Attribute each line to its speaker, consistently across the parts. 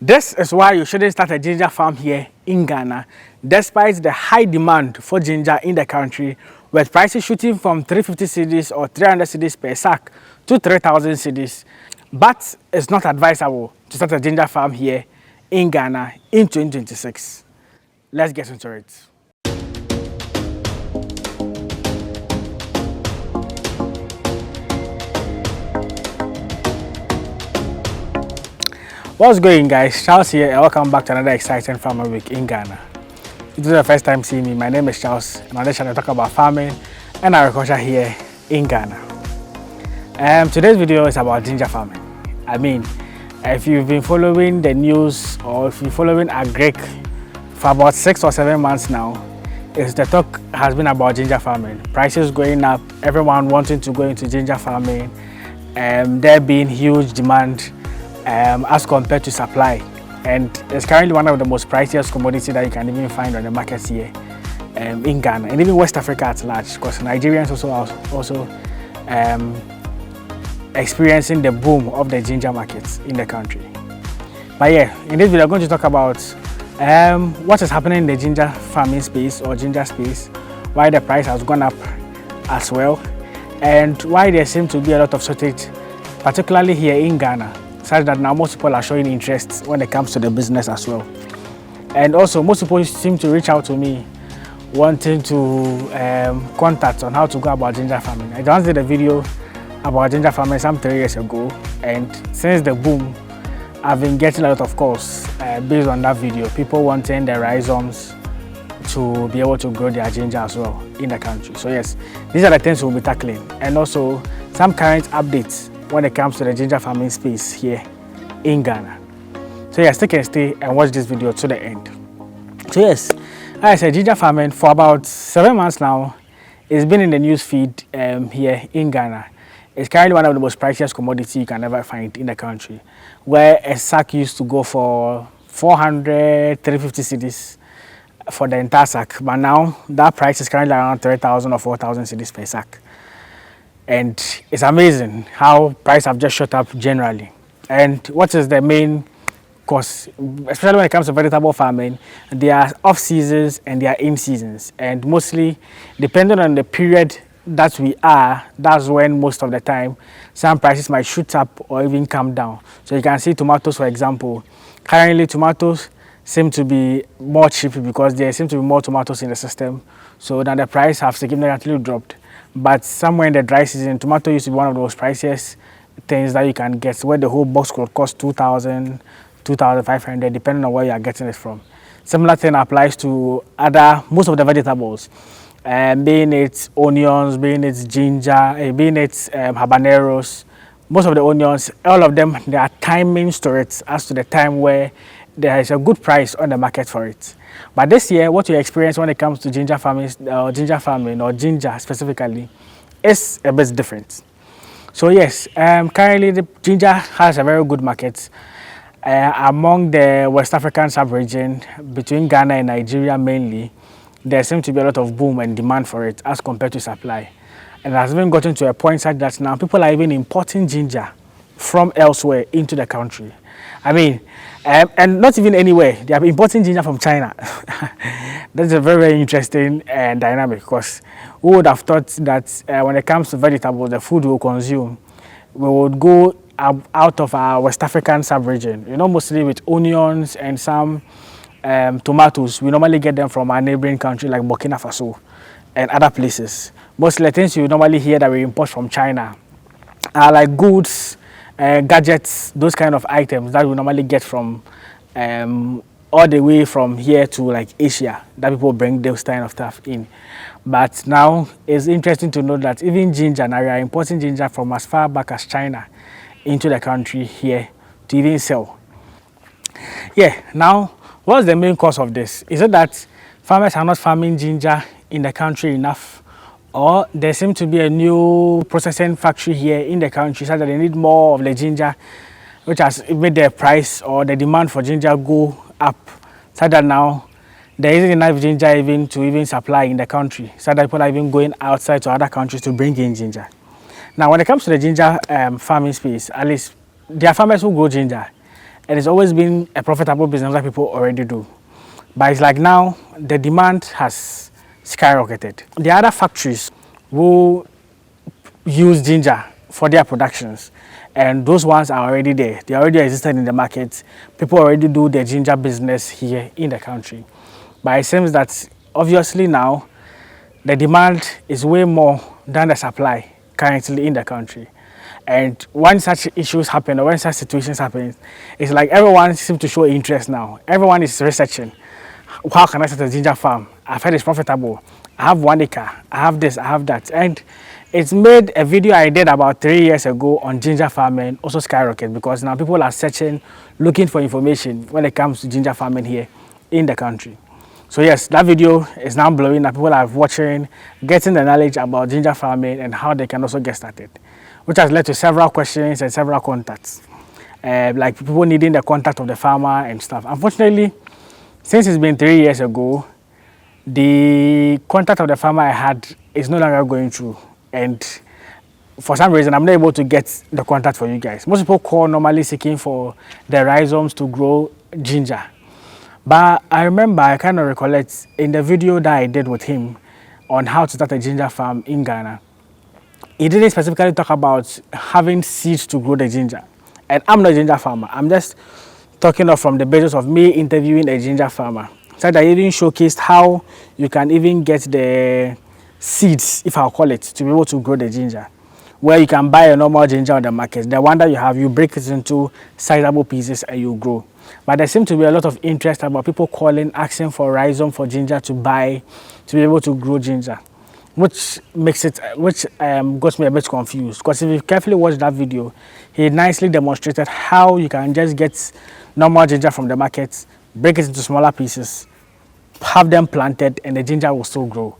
Speaker 1: This is why you shouldn't start a ginger farm here in Ghana, despite the high demand for ginger in the country, with prices shooting from 350 cedis or 300 cedis per sack to 3,000 cedis. But it's not advisable to start a ginger farm here in Ghana in 2026. Let's get into it. What's going, guys? Charles here and welcome back to another exciting farmer week in Ghana. If this is the first time seeing me, my name is Charles and on this channel I talk about farming and agriculture here in Ghana. Today's video is about ginger farming. I mean, if you've been following the news or if you're following Agric for about 6 or 7 months now, the talk has been about ginger farming. Prices going up, everyone wanting to go into ginger farming, there being huge demand as compared to supply, and it's currently one of the most priciest commodities that you can even find on the markets here in Ghana and even West Africa at large, because Nigerians also experiencing the boom of the ginger markets in the country. But yeah, in this video I'm going to talk about what is happening in the ginger farming space or ginger space, why the price has gone up as well, and why there seems to be a lot of shortage, particularly here in Ghana, such that now most people are showing interest when it comes to the business as well. And also most people seem to reach out to me wanting to contact on how to go about ginger farming. I just did a video about ginger farming some 3 years ago, and since the boom I've been getting a lot of calls based on that video, people wanting the rhizomes to be able to grow their ginger as well in the country. So yes, these are the things we'll be tackling, and also some current updates when it comes to the ginger farming space here in Ghana. So yes, stick and stay and watch this video to the end. So yes, as I said, ginger farming for about 7 months now, it's been in the news feed here in Ghana. It's currently one of the most priciest commodities you can ever find in the country, where a sack used to go for 400, 350 cedis for the entire sack, but now that price is currently around 3,000 or 4,000 cedis per sack. And it's amazing how prices have just shot up generally. And what is the main cause, especially when it comes to vegetable farming? There are off seasons and there are in seasons, and mostly depending on the period that we are, that's when most of the time some prices might shoot up or even come down. So you can see tomatoes, for example. Currently tomatoes seem to be more cheap because there seem to be more tomatoes in the system, so now the price has significantly dropped. But somewhere in the dry season, tomato used to be one of the most priciest things that you can get, where the whole box could cost 2,000, 2,500, depending on where you are getting it from. Similar thing applies to most of the vegetables, being it onions, being it ginger, being it habaneros. Most of the onions, all of them, there are timings to it as to the time where there is a good price on the market for it. But this year, what you experience when it comes to ginger farming or ginger specifically is a bit different. So yes, currently the ginger has a very good market among the West African sub-region, between Ghana and Nigeria mainly. There seems to be a lot of boom and demand for it as compared to supply, and it has even gotten to a point such that now people are even importing ginger from elsewhere into the country. I mean, and not even anywhere. They are importing ginger from China. That's a very, very interesting dynamic, because who would have thought that when it comes to vegetables, the food we consume, we would go out of our West African sub-region. You know, mostly with onions and some tomatoes, we normally get them from our neighboring country like Burkina Faso and other places. Most of the things you normally hear that we import from China are like goods, gadgets, those kind of items that we normally get from all the way from here to like Asia, that people bring those kind of stuff in. But now it's interesting to know that even ginger, now we are importing ginger from as far back as China into the country here to even sell. Yeah, now what's the main cause of this? Is it that farmers are not farming ginger in the country enough, or there seems to be a new processing factory here in the country so that they need more of the ginger, which has made the price or the demand for ginger go up, so that now there isn't enough ginger even to supply in the country, so that people are even going outside to other countries to bring in ginger. Now when it comes to the ginger farming space, at least there are farmers who grow ginger, and it's always been a profitable business that people already do. But it's like now the demand has skyrocketed. The other factories will use ginger for their productions, and those ones are already there. They already existed in the market. People already do the ginger business here in the country. But it seems that obviously now the demand is way more than the supply currently in the country. And when such issues happen or when such situations happen, it's like everyone seems to show interest now. Everyone is researching. How can I start a ginger farm? I've heard it's profitable. I have 1 acre. I have this, I have that. And it's made a video I did about 3 years ago on ginger farming also skyrocket, because now people are searching, looking for information when it comes to ginger farming here in the country. So yes, that video is now blowing up. People are watching, getting the knowledge about ginger farming and how they can also get started, which has led to several questions and several contacts. Like people needing the contact of the farmer and stuff. Unfortunately, since it's been 3 years ago, the contact of the farmer I had is no longer going through. And for some reason, I'm not able to get the contact for you guys. Most people call normally seeking for the rhizomes to grow ginger. But I remember, I kind of recollect in the video that I did with him on how to start a ginger farm in Ghana, he didn't specifically talk about having seeds to grow the ginger. And I'm not a ginger farmer. I'm just talking from the basis of me interviewing a ginger farmer. So I even showcased how you can even get the seeds, if I'll call it, to be able to grow the ginger. Where you can buy a normal ginger on the market. The one that you have, you break it into sizable pieces and you grow. But there seems to be a lot of interest about people calling, asking for rhizome for ginger to buy, to be able to grow ginger, which got me a bit confused. Because if you carefully watch that video, he nicely demonstrated how you can just get normal ginger from the market, break it into smaller pieces, have them planted, and the ginger will still grow.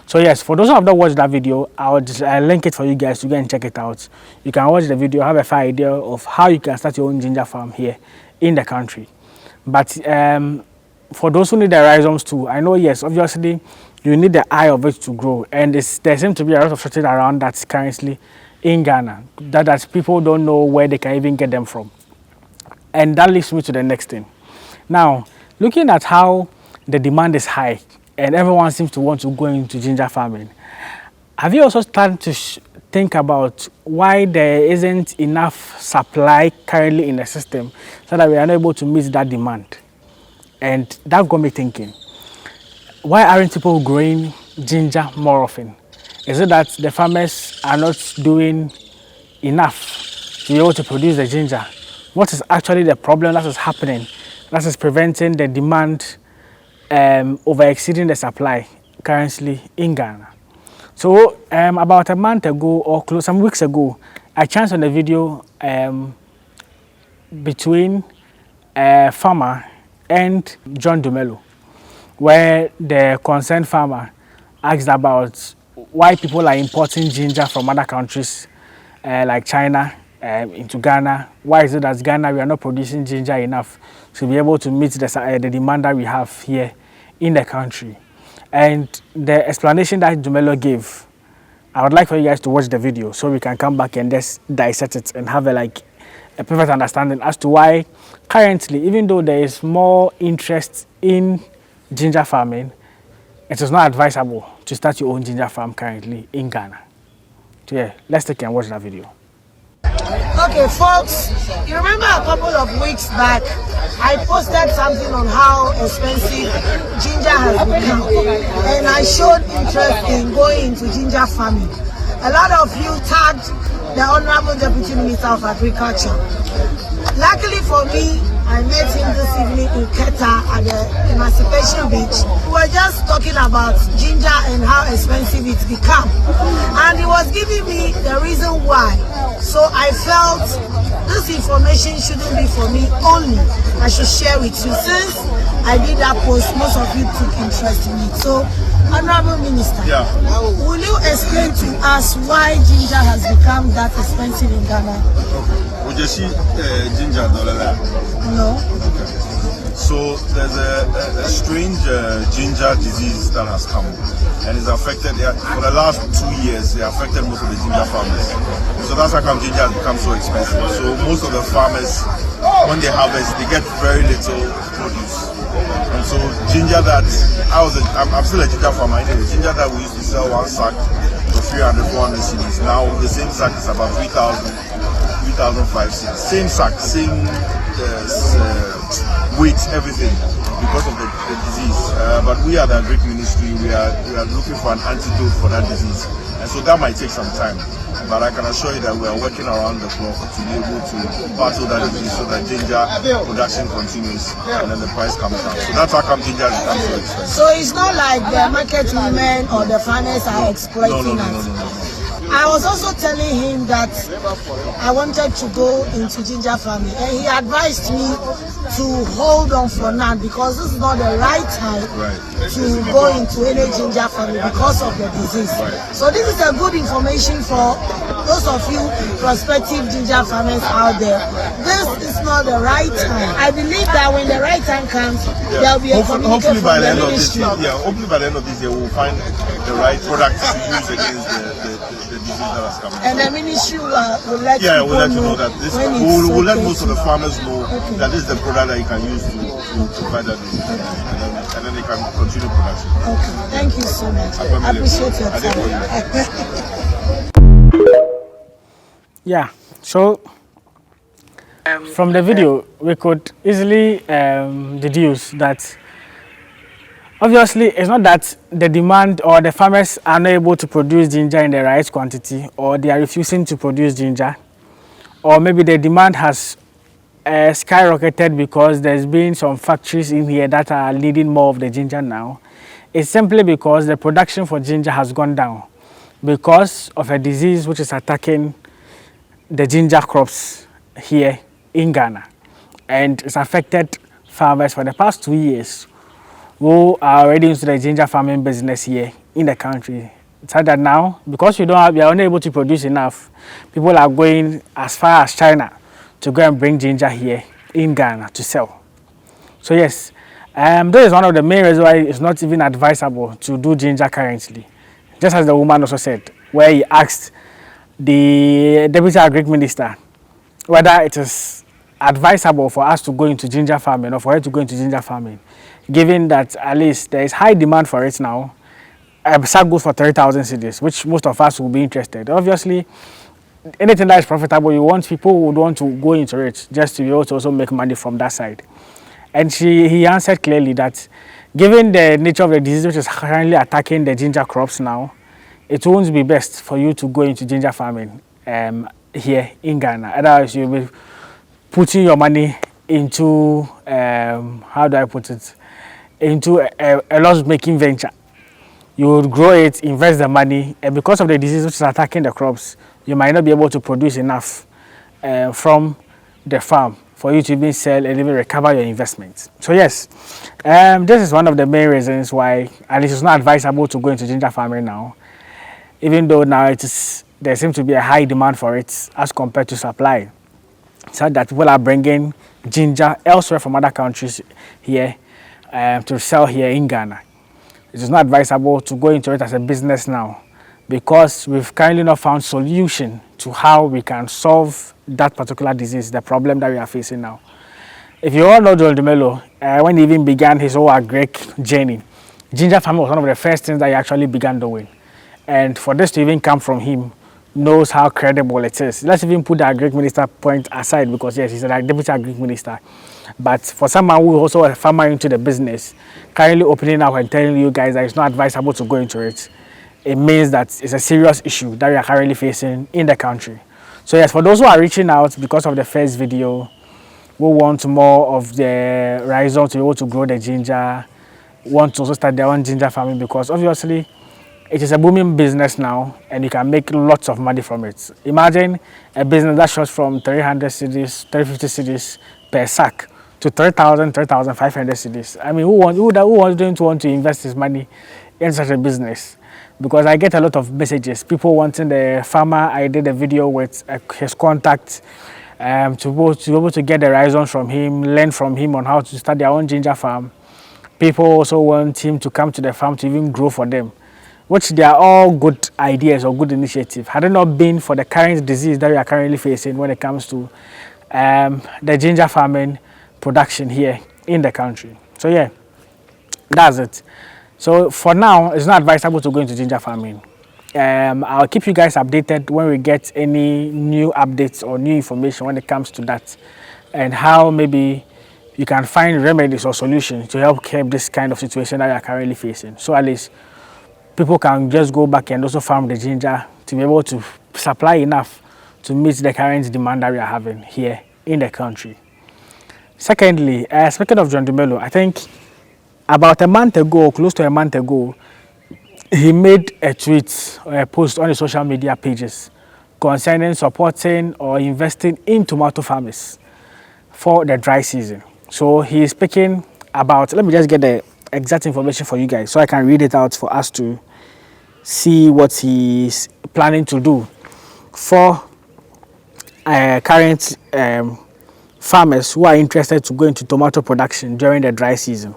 Speaker 1: So yes, for those who have not watched that video, I'll just link it for you guys to go and check it out. You can watch the video, have a fair idea of how you can start your own ginger farm here in the country. But for those who need the rhizomes too, I know, yes, obviously you need the eye of it to grow, and there seems to be a lot of shortage around that currently in Ghana, that people don't know where they can even get them from. And that leads me to the next thing. Now, looking at how the demand is high and everyone seems to want to go into ginger farming, have you also started to think about why there isn't enough supply currently in the system so that we are not able to meet that demand? And that got me thinking, why aren't people growing ginger more often? Is it that the farmers are not doing enough to be able to produce the ginger? What is actually the problem that is happening that is preventing the demand over exceeding the supply currently in Ghana? So about a month ago or some weeks ago, I chanced on a video between a farmer and John Dumelo, where the concerned farmer asked about why people are importing ginger from other countries like China into Ghana. Why is it that Ghana, we are not producing ginger enough to be able to meet the demand that we have here in the country? And the explanation that Dumelo gave, I would like for you guys to watch the video so we can come back and just dissect it and have a perfect understanding as to why currently, even though there is more interest in ginger farming, it is not advisable to start your own ginger farm currently in Ghana. So yeah, let's take and watch that video.
Speaker 2: Okay, folks, you remember a couple of weeks back, I posted something on how expensive ginger has become, and I showed interest in going into ginger farming. A lot of you tagged the Honorable Deputy Minister of Agriculture. Luckily for me, I met him this evening in Keta at the Emancipation Beach. We were just talking about ginger and how expensive it's become. And he was giving me the reason why. So I felt this information shouldn't be for me only. I should share with you. Since I did that post, most of you took interest in it. So, Honorable Minister, will you explain to us why ginger has become that expensive in Ghana?
Speaker 3: Would you see ginger dollar?
Speaker 2: No.
Speaker 3: Okay. So there's a strange ginger disease that has come, and it's affected for the last 2 years. It affected most of the ginger farmers. So that's how come ginger has become so expensive. So most of the farmers when they harvest, they get very little produce. And so ginger that I'm still a ginger farmer anyway. Ginger that we used to sell one sack for 300, 400 cedis. Now the same sack is about 3,000, 3,005 cedis. Same sack, same weight, everything, because of the disease. But we at the Agric Ministry, we are looking for an antidote for that disease. And so that might take some time. But I can assure you that we are working around the clock to be able to battle that disease so that ginger production continues and then the price comes down. So that's how come ginger becomes so expensive.
Speaker 2: So it's not like the market women or the farmers are exploiting us. I was also telling him that I wanted to go into ginger farming, and he advised me to hold on for now because this is not the right time to go into any ginger farming because of the disease. So this is a good information for those of you prospective ginger farmers out there. This is not the right time. I believe that when the right time comes, there will be a communication from the ministry.
Speaker 3: Hopefully by the end of this year, we'll find the right product to use against the disease that has come.
Speaker 2: And the ministry will let
Speaker 3: we'll let you know that this. We'll let most of the
Speaker 2: to.
Speaker 3: farmers know that this is the product that you can use to fight that disease, and then they can continue production.
Speaker 2: Okay, thank you so much. I appreciate your time.
Speaker 1: Yeah, so from the video, we could easily deduce that obviously it's not that the demand or the farmers are not able to produce ginger in the right quantity, or they are refusing to produce ginger, or maybe the demand has skyrocketed because there's been some factories in here that are needing more of the ginger now. It's simply because the production for ginger has gone down because of a disease which is attacking the ginger crops here in Ghana, and it's affected farmers for the past 2 years who are already into the ginger farming business here in the country. It's hard that now, because we are unable to produce enough, people are going as far as China to go and bring ginger here in Ghana to sell. So yes, this is one of the main reasons why it's not even advisable to do ginger currently. Just as the woman also said, where he asked the Deputy Agric Minister whether it is advisable for us to go into ginger farming or for her to go into ginger farming, given that at least there is high demand for it now. A sack goes for 30,000 cedis, which most of us will be interested. Obviously, anything that is profitable, you want people who would want to go into it just to be able to also make money from that side. And he answered clearly that given the nature of the disease which is currently attacking the ginger crops now, it won't be best for you to go into ginger farming here in Ghana. Otherwise, you'll be putting your money into, how do I put it, into a loss-making venture. You would grow it, invest the money, and because of the disease which is attacking the crops, you might not be able to produce enough from the farm for you to even sell and even recover your investments. So yes, this is one of the main reasons why at least it's not advisable to go into ginger farming now, even though now there seems to be a high demand for it as compared to supply. So that people are bringing ginger elsewhere from other countries here to sell here in Ghana. It is not advisable to go into it as a business now, because we've currently not found solution to how we can solve that particular disease, the problem that we are facing now. If you all know Joel DeMello, when he even began his whole agric journey, ginger farming was one of the first things that he actually began doing. And for this to even come from him knows how credible it is. Let's even put the Agric Minister point aside, because yes, he's a Deputy Agric Minister. But for someone who is also a farmer into the business, currently opening up and telling you guys that it's not advisable to go into it, it means that it's a serious issue that we are currently facing in the country. So yes, for those who are reaching out because of the first video, who want more of the rhizome to be able to grow the ginger, want to also start their own ginger farming, because obviously it is a booming business now and you can make lots of money from it. Imagine a business that shows from 300 cedis, 350 cedis per sack to 3,000, 3,500 cedis. I mean, who wants to invest his money in such a business? Because I get a lot of messages, people wanting the farmer. I did a video with his contact to be able to get the rhizomes from him, learn from him on how to start their own ginger farm. People also want him to come to the farm to even grow for them, which they are all good ideas or good initiatives. Had it not been for the current disease that we are currently facing when it comes to the ginger farming production here in the country. So yeah, that's it. So for now, it's not advisable to go into ginger farming. I'll keep you guys updated when we get any new updates or new information when it comes to that, and how maybe you can find remedies or solutions to help curb this kind of situation that you are currently facing. So at least people can just go back and also farm the ginger to be able to supply enough to meet the current demand that we are having here in the country. Secondly, speaking of John Dumelo, I think about a month ago, close to a month ago, he made a tweet or a post on the social media pages concerning supporting or investing in tomato farmers for the dry season. So he is speaking about, let me just get the exact information for you guys so I can read it out for us to see what he's planning to do for current farmers who are interested to go into tomato production during the dry season.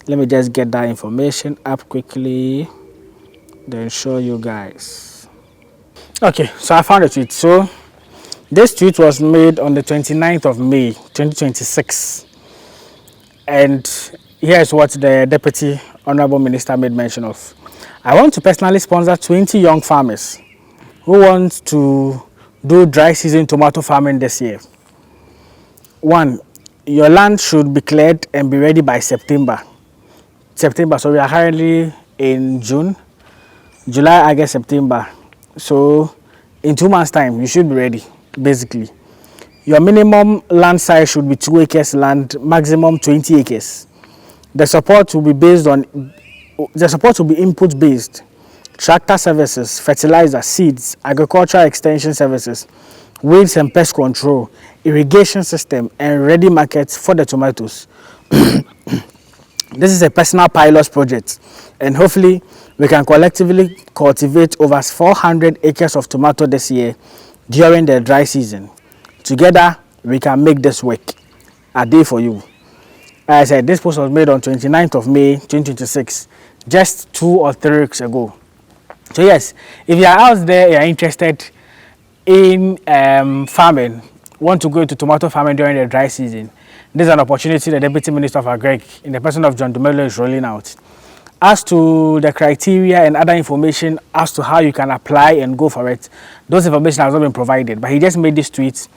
Speaker 1: Let me just get that information up quickly, then show you guys. Okay, so I found a tweet. So this tweet was made on the 29th of May 2026, and here's what the Deputy Honorable Minister made mention of. I want to personally sponsor 20 young farmers who want to do dry season tomato farming this year. 1. Your land should be cleared and be ready by September. So we are currently in June, July, August, September. So in 2 months' time, you should be ready, basically. Your minimum land size should be 2 acres land, maximum 20 acres. The support will be input based. Tractor services, fertilizer, seeds, agricultural extension services, weeds and pest control, irrigation system, and ready markets for the tomatoes. This is a personal pilot project, and hopefully we can collectively cultivate over 400 acres of tomato this year during the dry season. Together, we can make this work. A day for you. As I said, this post was made on 29th of May 2026, just 2 or 3 weeks ago. So yes, if you are out there, you are interested in farming, want to go into tomato farming during the dry season, this is an opportunity the Deputy Minister of Agri, in the person of John Dumelo, is rolling out. As to the criteria and other information as to how you can apply and go for it, those information has not been provided, but he just made this tweet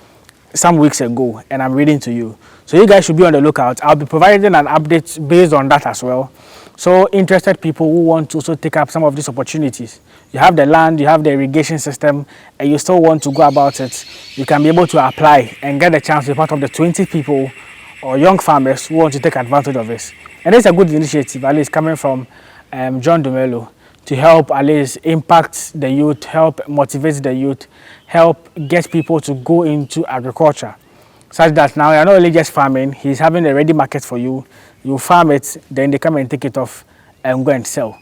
Speaker 1: some weeks ago, and I'm reading to you. So you guys should be on the lookout. I'll be providing an update based on that as well. So interested people who want to also take up some of these opportunities, you have the land, you have the irrigation system, and you still want to go about it, you can be able to apply and get the chance to be part of the 20 people or young farmers who want to take advantage of this. And it's a good initiative, at least coming from John Dumelo, to help at least impact the youth, help motivate the youth, help get people to go into agriculture. Such that now you're not only just farming, he's having a ready market for you. You farm it, then they come and take it off and go and sell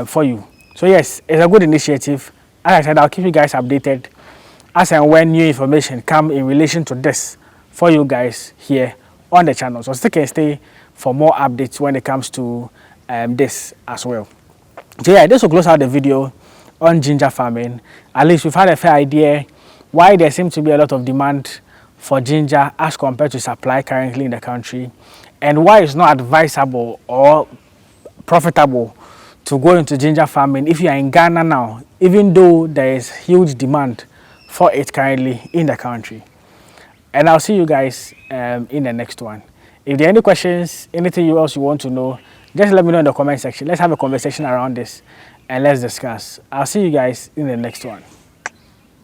Speaker 1: for you. So yes, it's a good initiative. As I said, I'll keep you guys updated as and when new information come in relation to this for you guys here on the channel. So stick and stay for more updates when it comes to this as well. So yeah, this will close out the video on ginger farming. At least we've had a fair idea why there seems to be a lot of demand for ginger as compared to supply currently in the country, and why it's not advisable or profitable to go into ginger farming if you are in Ghana now, even though there is huge demand for it currently in the country. And I'll see you guys in the next one. If there are any questions, anything else you want to know, just let me know in the comment section. Let's have a conversation around this and let's discuss. I'll see you guys in the next one.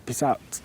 Speaker 1: Peace out.